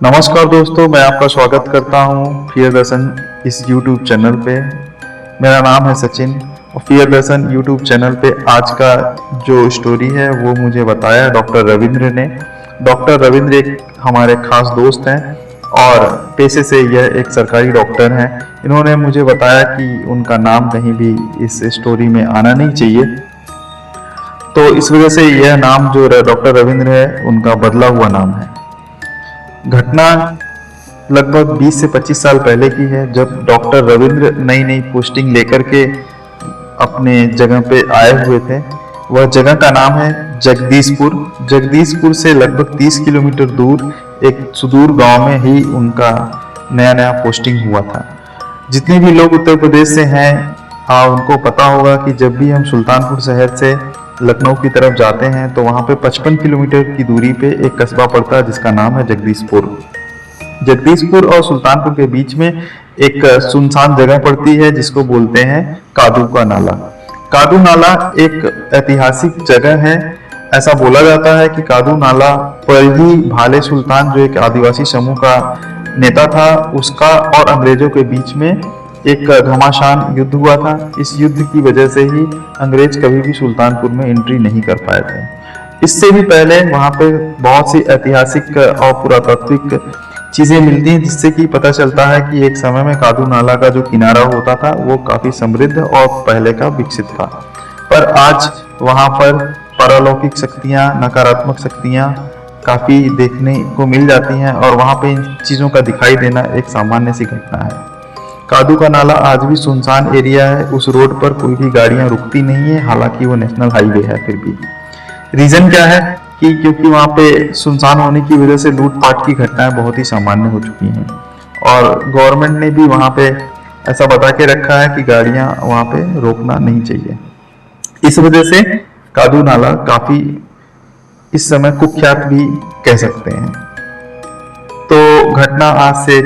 नमस्कार दोस्तों, मैं आपका स्वागत करता हूं फियर दर्शन इस YouTube चैनल पे। मेरा नाम है सचिन और फियर दर्शन YouTube चैनल पे आज का जो स्टोरी है वो मुझे बताया डॉक्टर रविंद्र ने। डॉक्टर रविंद्र एक हमारे खास दोस्त हैं और पेशे से यह एक सरकारी डॉक्टर हैं। इन्होंने मुझे बताया कि उनका नाम कहीं भी इस स्टोरी में आना नहीं चाहिए, तो इस वजह से यह नाम जो डॉक्टर रविंद्र है उनका बदला हुआ नाम है। घटना लगभग 20 से 25 साल पहले की है, जब डॉक्टर रविंद्र नई नई पोस्टिंग लेकर के अपने जगह पे आए हुए थे। वह जगह का नाम है जगदीशपुर। जगदीशपुर से लगभग 30 किलोमीटर दूर एक सुदूर गांव में ही उनका नया नया पोस्टिंग हुआ था। जितने भी लोग उत्तर प्रदेश से हैं, उनको पता होगा कि जब भी हम सुल्तानपुर शहर से लखनऊ की तरफ जाते हैं तो वहाँ पे 55 किलोमीटर की दूरी पे एक कस्बा पड़ता है जिसका नाम है जगदीशपुर। जगदीशपुर और सुल्तानपुर के बीच में एक सुनसान जगह पड़ती है जिसको बोलते हैं कादू का नाला। कादू नाला एक ऐतिहासिक जगह है। ऐसा बोला जाता है कि कादू नाला पर ही भाले सुल्तान, जो एक आदिवासी समूह का नेता था, उसका और अंग्रेजों के बीच में एक घमासान युद्ध हुआ था। इस युद्ध की वजह से ही अंग्रेज कभी भी सुल्तानपुर में एंट्री नहीं कर पाए थे। इससे भी पहले वहां पे बहुत सी ऐतिहासिक और पुरातात्विक चीजें मिलती हैं, जिससे कि पता चलता है कि एक समय में कादू नाला का जो किनारा होता था वो काफी समृद्ध और पहले का विकसित था। पर आज वहां पर पारलौकिक शक्तियां, नकारात्मक शक्तियां काफी देखने को मिल जाती हैं और वहां पे इन चीजों का दिखाई देना एक सामान्य सी घटना है। कादू का नाला आज भी सुनसान एरिया है। उस रोड पर कोई भी गाड़ियां रुकती नहीं है, हालांकि वो नेशनल हाईवे है। फिर भी रीजन क्या है कि क्योंकि वहां पे सुनसान होने की वजह से लूटपाट की घटनाएं बहुत ही सामान्य हो चुकी हैं और गवर्नमेंट ने भी वहां पे ऐसा बता के रखा है कि गाड़ियां वहां पे रोकना नहीं चाहिए। इस वजह से कादू नाला काफी इस समय कुख्यात भी कह सकते हैं। तो घटना आज से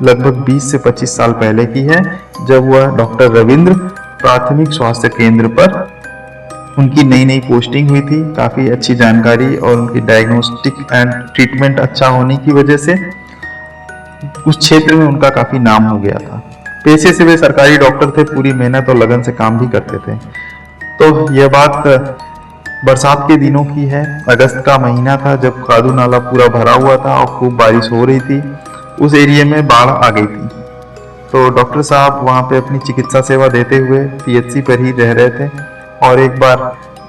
लगभग 20 से 25 साल पहले की है, जब वह डॉक्टर रविंद्र प्राथमिक स्वास्थ्य केंद्र पर उनकी नई नई पोस्टिंग हुई थी। काफी अच्छी जानकारी और उनकी डायग्नोस्टिक एंड ट्रीटमेंट अच्छा होने की वजह से उस क्षेत्र में उनका काफी नाम हो गया था। पेशे से वे सरकारी डॉक्टर थे, पूरी मेहनत और लगन से काम भी करते थे। तो यह बात बरसात के दिनों की है। अगस्त का महीना था जब कादू नाला पूरा भरा हुआ था और खूब बारिश हो रही थी। उस एरिया में बाढ़ आ गई थी, तो डॉक्टर साहब वहाँ पे अपनी चिकित्सा सेवा देते हुए पीएचसी पर ही रह रहे थे और एक बार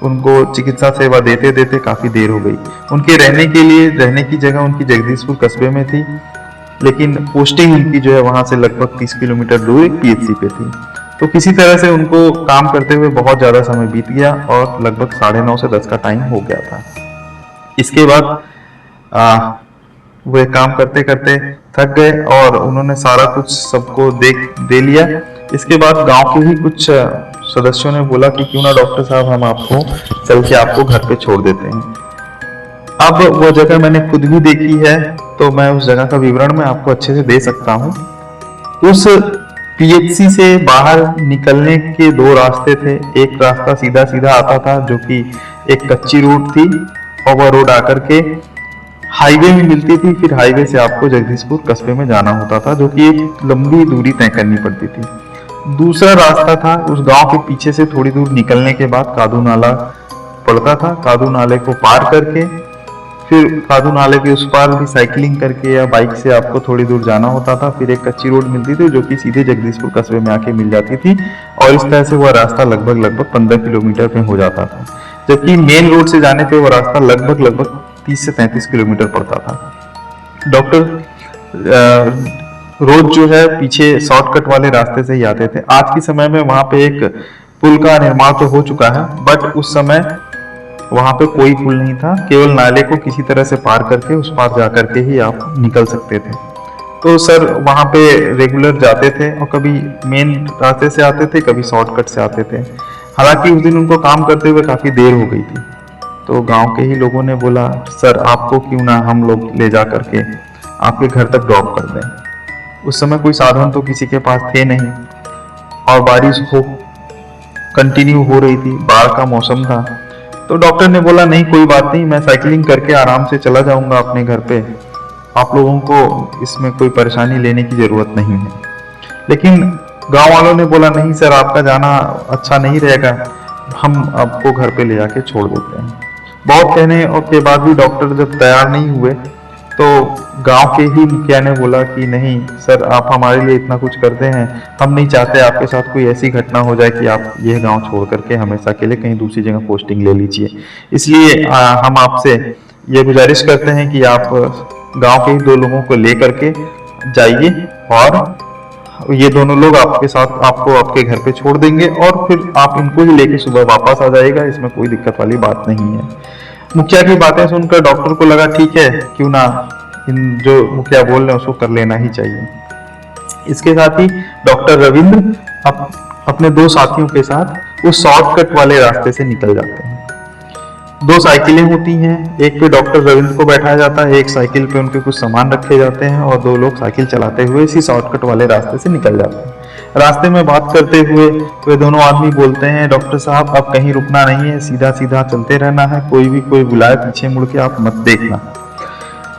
उनको चिकित्सा सेवा देते देते काफ़ी देर हो गई। उनके रहने की जगह उनकी जगदीशपुर कस्बे में थी, लेकिन पोस्टिंग उनकी जो है वहाँ से लगभग 30 किलोमीटर दूर एक पीएचसी पे थी। तो किसी तरह से उनको काम करते हुए बहुत ज़्यादा समय बीत गया और लगभग 9:30 से 10 का टाइम हो गया था। इसके बाद वे काम करते करते थक गए और उन्होंने सारा कुछ सबको दे लिया। इसके बाद गांव के ही कुछ सदस्यों ने बोला कि क्यों ना डॉक्टर साहब हम आपको चल के आपको घर पे छोड़ देते हैं। अब वो जगह मैंने खुद भी देखी है, तो मैं उस जगह का विवरण मैं आपको अच्छे से दे सकता हूँ। उस पीएचसी से बाहर निकलने के दो रास्ते थे। एक रास्ता सीधा सीधा आता था जो कि एक कच्ची रोड थी और वह रोड आकर के हाईवे में मिलती थी। फिर हाईवे से आपको जगदीशपुर कस्बे में जाना होता था, जो कि एक लंबी दूरी तय करनी पड़ती थी। दूसरा रास्ता था, उस गांव के पीछे से थोड़ी दूर निकलने के बाद कादू नाला पड़ता था। कादू नाले को पार करके फिर कादू नाले के उस पार भी साइकिलिंग करके या बाइक से आपको थोड़ी दूर जाना होता था। फिर एक कच्ची रोड मिलती थी जो कि सीधे जगदीशपुर कस्बे में आके मिल जाती थी और इस तरह से वह रास्ता लगभग 15 किलोमीटर पे हो जाता था, जबकि मेन रोड से जाने पे वह रास्ता लगभग 30 से 35 किलोमीटर पड़ता था। डॉक्टर रोज जो है पीछे शॉर्टकट वाले रास्ते से ही आते थे। आज के समय में वहां पे एक पुल का निर्माण तो हो चुका है, बट उस समय वहां पे कोई पुल नहीं था। केवल नाले को किसी तरह से पार करके उस पार जा करके ही आप निकल सकते थे। तो सर वहां पे रेगुलर जाते थे और कभी मेन रास्ते से आते थे, कभी शॉर्टकट से आते थे। हालांकि उस दिन उनको काम करते हुए काफी देर हो गई थी, तो गांव के ही लोगों ने बोला सर आपको क्यों ना हम लोग ले जा करके आपके घर तक ड्रॉप कर दें। उस समय कोई साधन तो किसी के पास थे नहीं और बारिश कंटिन्यू हो रही थी, बाढ़ का मौसम था। तो डॉक्टर ने बोला नहीं कोई बात नहीं, मैं साइकिलिंग करके आराम से चला जाऊंगा अपने घर पे। आप लोगों को इसमें कोई परेशानी लेने की ज़रूरत नहीं है। लेकिन गांव वालों ने बोला नहीं सर, आपका जाना अच्छा नहीं रहेगा, हम आपको घर पे ले जाके छोड़ देते हैं। बहुत कहने और के बाद भी डॉक्टर जब तैयार नहीं हुए तो गांव के ही मुखिया ने बोला कि नहीं सर, आप हमारे लिए इतना कुछ करते हैं, हम नहीं चाहते आपके साथ कोई ऐसी घटना हो जाए कि आप यह गांव छोड़ करके हमेशा के लिए कहीं दूसरी जगह पोस्टिंग ले लीजिए। इसलिए हम आपसे ये गुजारिश करते हैं कि आप गांव के ही 2 लोगों को ले करके जाइए और ये दोनों लोग आपके साथ आपको आपके घर पे छोड़ देंगे और फिर आप इनको ही लेके सुबह वापस आ जाएगा। इसमें कोई दिक्कत वाली बात नहीं है। मुखिया की बातें सुनकर डॉक्टर को लगा ठीक है, क्यों ना इन जो मुखिया बोल रहे हैं उसको कर लेना ही चाहिए। इसके साथ ही डॉक्टर रविंद्र अपने 2 साथियों के साथ उस शॉर्टकट वाले रास्ते से निकल जाते हैं। 2 साइकिलें होती हैं, एक पे डॉक्टर रविंद्र को बैठाया जाता है, एक साइकिल पे उनके कुछ सामान रखे जाते हैं और 2 लोग साइकिल चलाते हुए इसी शॉर्टकट वाले रास्ते से निकल जाते हैं। रास्ते में बात करते हुए वे दोनों आदमी बोलते हैं, डॉक्टर साहब अब कहीं रुकना नहीं है, सीधा सीधा चलते रहना है, कोई बुलाए पीछे मुड़ के आप मत देखना,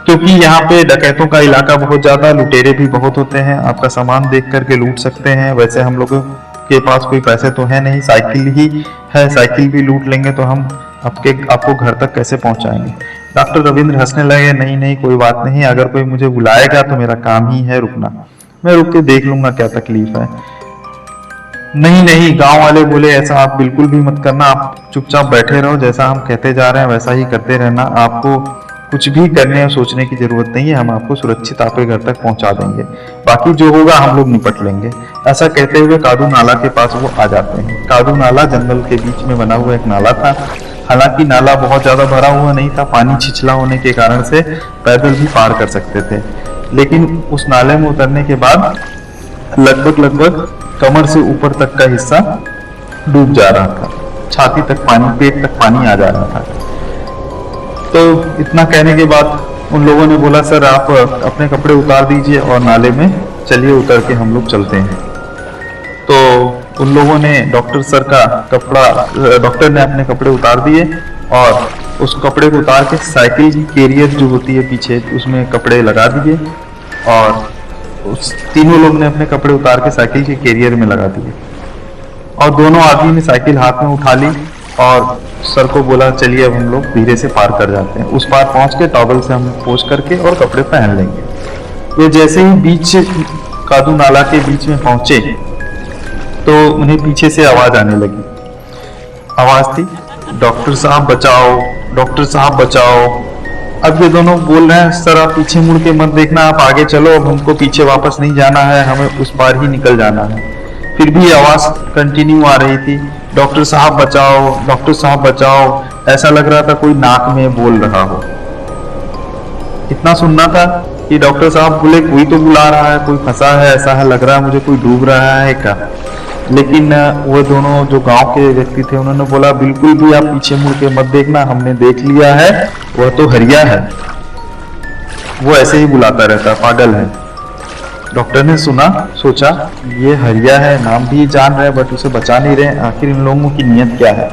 क्योंकि यहाँ पे डकैतों का इलाका बहुत ज्यादा, लुटेरे भी बहुत होते हैं, आपका सामान देख करके लूट सकते हैं। वैसे हम लोगों के पास कोई पैसे तो है नहीं, साइकिल ही है, साइकिल भी लूट लेंगे तो हम आपको घर तक कैसे पहुंचाएंगे। डॉक्टर रविंद्र हंसने लगे, नहीं नहीं कोई बात नहीं, अगर कोई मुझे बुलाएगा तो मेरा काम ही है रुकना, मैं रुक के देख लूंगा क्या तकलीफ है। नहीं नहीं, गांव वाले बोले ऐसा आप बिल्कुल भी मत करना, आप चुपचाप बैठे रहो, जैसा हम कहते जा रहे हैं वैसा ही करते रहना, आपको कुछ भी करने और सोचने की जरूरत नहीं है, हम आपको सुरक्षित आपके घर तक पहुंचा देंगे, बाकी जो होगा हम लोग निपट लेंगे। ऐसा कहते हुए कादू नाला के पास वो आ जाते हैं। कादू नाला जंगल के बीच में बना हुआ एक नाला था। हालांकि नाला बहुत ज्यादा भरा हुआ नहीं था, पानी छिछला होने के कारण से पैदल भी पार कर सकते थे, लेकिन उस नाले में उतरने के बाद लगभग कमर से ऊपर तक का हिस्सा डूब जा रहा था, छाती तक पानी, पेट तक पानी आ जा रहा था। तो इतना कहने के बाद उन लोगों ने बोला सर आप अपने कपड़े उतार दीजिए और नाले में चलिए, उतर के हम लोग चलते हैं। तो उन लोगों ने डॉक्टर ने अपने कपड़े उतार दिए और उस कपड़े को उतार के साइकिल की कैरियर जो होती है पीछे, उसमें कपड़े लगा दिए और उस तीनों लोग ने अपने कपड़े उतार के साइकिल के कैरियर में लगा दिए और दोनों आदमी ने साइकिल हाथ में उठा ली और सर को बोला चलिए अब हम लोग धीरे से पार कर जाते हैं, उस पार पहुंच के टॉवल से हम पोंछ करके और कपड़े पहन लेंगे। वे जैसे ही बीच कादू नाला के बीच में पहुंचे तो उन्हें पीछे से आवाज आने लगी। आवाज थी, डॉक्टर साहब बचाओ, डॉक्टर साहब बचाओ। अब ये दोनों बोल रहे हैं सर आप पीछे मुड़ के मत देखना, आप आगे चलो, अब हमको पीछे वापस नहीं जाना है, हमें उस पार ही निकल जाना है। फिर भी आवाज कंटिन्यू आ रही थी, डॉक्टर साहब बचाओ, डॉक्टर साहब बचाओ। ऐसा लग रहा था कोई नाक में बोल रहा हो। इतना सुनना था कि डॉक्टर साहब बोले कोई तो बुला रहा है, कोई फंसा है, ऐसा है लग रहा है मुझे, कोई डूब रहा है क्या। लेकिन वो दोनों जो गांव के व्यक्ति थे उन्होंने बोला बिल्कुल भी आप पीछे मुड़ के मत देखना, हमने देख लिया है, वह तो हरिया है, वो ऐसे ही बुलाता रहता, पागल है। डॉक्टर ने सुना, सोचा ये हरिया है, नाम भी जान रहे बट उसे बचा नहीं रहे, आखिर इन लोगों की नियत क्या है।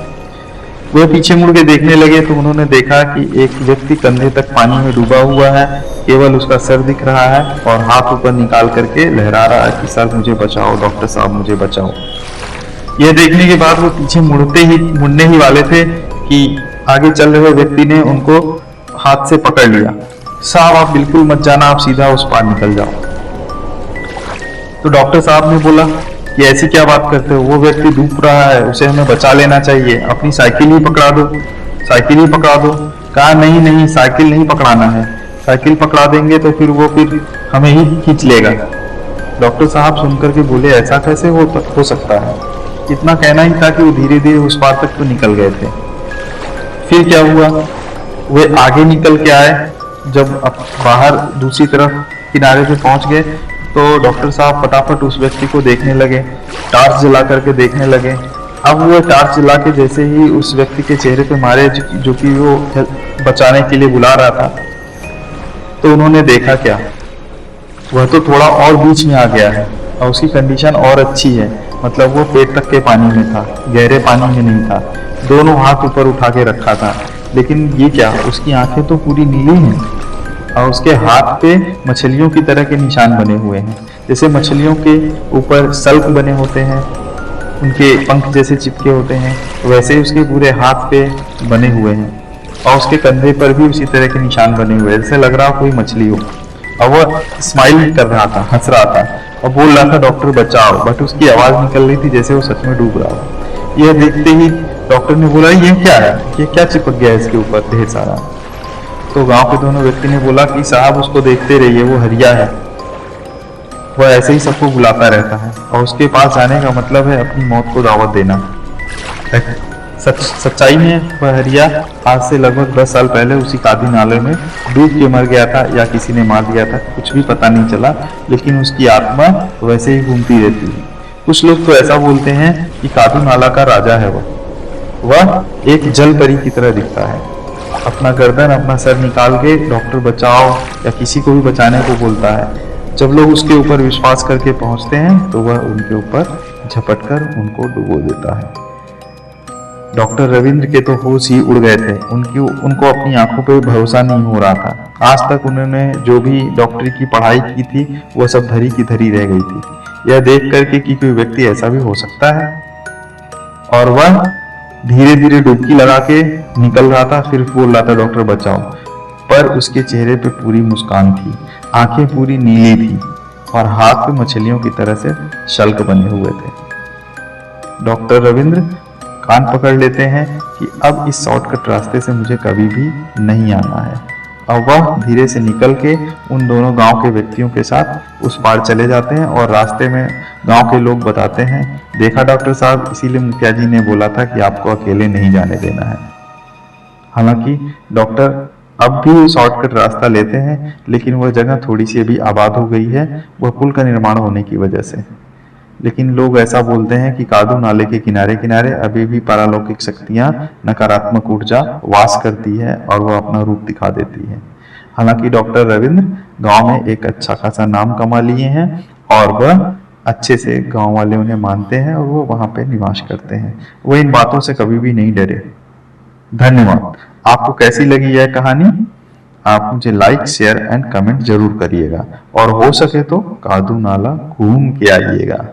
वे पीछे मुड़ के देखने लगे तो उन्होंने देखा कि एक व्यक्ति कंधे तक पानी में डूबा हुआ है, केवल उसका सर दिख रहा है और हाथ ऊपर निकाल करके लहरा रहा है कि सर मुझे बचाओ, डॉक्टर साहब मुझे बचाओ। यह देखने के बाद वो पीछे मुड़ने ही वाले थे कि आगे चल रहे व्यक्ति ने उनको हाथ से पकड़ लिया। साहब आप बिल्कुल मत जाना, आप सीधा उस पार निकल जाओ। तो डॉक्टर साहब ने बोला कि ऐसी क्या बात करते हो, वो व्यक्ति डूब रहा है, उसे हमें बचा लेना चाहिए, अपनी साइकिल ही पकड़ा दो, साइकिल ही पकड़ा दो। कहा नहीं नहीं, साइकिल नहीं पकड़ाना है, साइकिल पकड़ा देंगे तो फिर हमें ही खींच लेगा। डॉक्टर साहब सुनकर के बोले ऐसा कैसे हो सकता है। इतना कहना ही था कि वो धीरे धीरे उस पार तक तो निकल गए थे। फिर क्या हुआ, वे आगे निकल के आए, जब बाहर दूसरी तरफ किनारे पे पहुंच गए तो डॉक्टर साहब फटाफट उस व्यक्ति को देखने लगे, टार्च जला करके देखने लगे। अब वो टार्च जला के जैसे ही उस व्यक्ति के चेहरे पे मारे जो कि वो बचाने के लिए बुला रहा था, तो उन्होंने देखा क्या, वह तो थोड़ा और बीच में आ गया है और उसकी कंडीशन और अच्छी है, मतलब वो पेट तक के पानी में था, गहरे पानी में नहीं था, दोनों हाथ ऊपर उठा के रखा था। लेकिन ये क्या, उसकी आंखें तो पूरी नीली हैं। और उसके हाथ पे मछलियों की तरह के निशान बने हुए हैं, जैसे मछलियों के ऊपर सल्क बने होते हैं, उनके पंख जैसे चिपके होते हैं, वैसे ही उसके पूरे हाथ पे बने हुए हैं। और उसके कंधे पर भी उसी तरह के निशान बने हुए हैं, जैसे लग रहा कोई मछली हो। और वह स्माइल कर रहा था, हंस रहा था और बोल रहा था डॉक्टर बचाओ, बट उसकी आवाज निकल रही थी जैसे वो सच में डूब रहा हो। यह देखते ही डॉक्टर ने बोला ये क्या है, ये क्या चिपक गया है इसके ऊपर ढेर सारा। तो गांव के दोनों व्यक्ति ने बोला कि साहब उसको देखते रहिए, वो हरिया है, वह ऐसे ही सबको बुलाता रहता है और उसके पास जाने का मतलब है अपनी मौत को दावत देना। सच्चाई में वह हरिया आज से लगभग 10 साल पहले उसी कादी नाले में डूब के मर गया था, या किसी ने मार दिया था, कुछ भी पता नहीं चला, लेकिन उसकी आत्मा वैसे ही घूमती रहती है। कुछ लोग तो ऐसा बोलते हैं कि कादू नाला का राजा है वह एक जल परी की तरह दिखता है, अपना गर्दन अपना सर निकाल के डॉक्टर बचाओ या किसी को भी बचाने को बोलता है। जब लोग उसके ऊपर विश्वास करके पहुंचते हैं तो वह उनके ऊपर झपट कर उनको डुबो देता है। डॉक्टर रविंद्र के तो होश ही उड़ गए थे, उनको अपनी आंखों पे भरोसा नहीं हो रहा था। आज तक उन्होंने जो भी डॉक्टरी की पढ़ाई की थी वह सब धरी की धरी रह गई थी, यह देख करके कि कोई व्यक्ति ऐसा भी हो सकता है। और वह धीरे धीरे डुबकी लगा के निकल रहा था, फिर बोल रहा था डॉक्टर बचाओ, पर उसके चेहरे पे पूरी मुस्कान थी, आंखें पूरी नीली थी और हाथ पे मछलियों की तरह से शल्क बने हुए थे। डॉक्टर रविंद्र कान पकड़ लेते हैं कि अब इस शॉर्टकट रास्ते से मुझे कभी भी नहीं आना है, और वह धीरे से निकल के उन दोनों गांव के व्यक्तियों के साथ उस पार चले जाते हैं। और रास्ते में गांव के लोग बताते हैं, देखा डॉक्टर साहब, इसीलिए मुखिया जी ने बोला था कि आपको अकेले नहीं जाने देना है। हालांकि डॉक्टर अब भी शॉर्टकट रास्ता लेते हैं, लेकिन वह जगह थोड़ी सी अभी आबाद हो गई है, वह पुल का निर्माण होने की वजह से। लेकिन लोग ऐसा बोलते हैं कि कादू नाले के किनारे किनारे अभी भी पारलौकिक शक्तियां, नकारात्मक ऊर्जा वास करती है और वह अपना रूप दिखा देती है। हालांकि डॉक्टर रविंद्र गांव में एक अच्छा खासा नाम कमा लिए हैं और वह अच्छे से गांव वाले उन्हें मानते हैं और वो वहां पे निवास करते हैं। वो इन बातों से कभी भी नहीं डरे। धन्यवाद। आपको कैसी लगी यह कहानी? आप मुझे लाइक, शेयर एंड कमेंट जरूर करिएगा और हो सके तो कादू नाला घूम के आइएगा।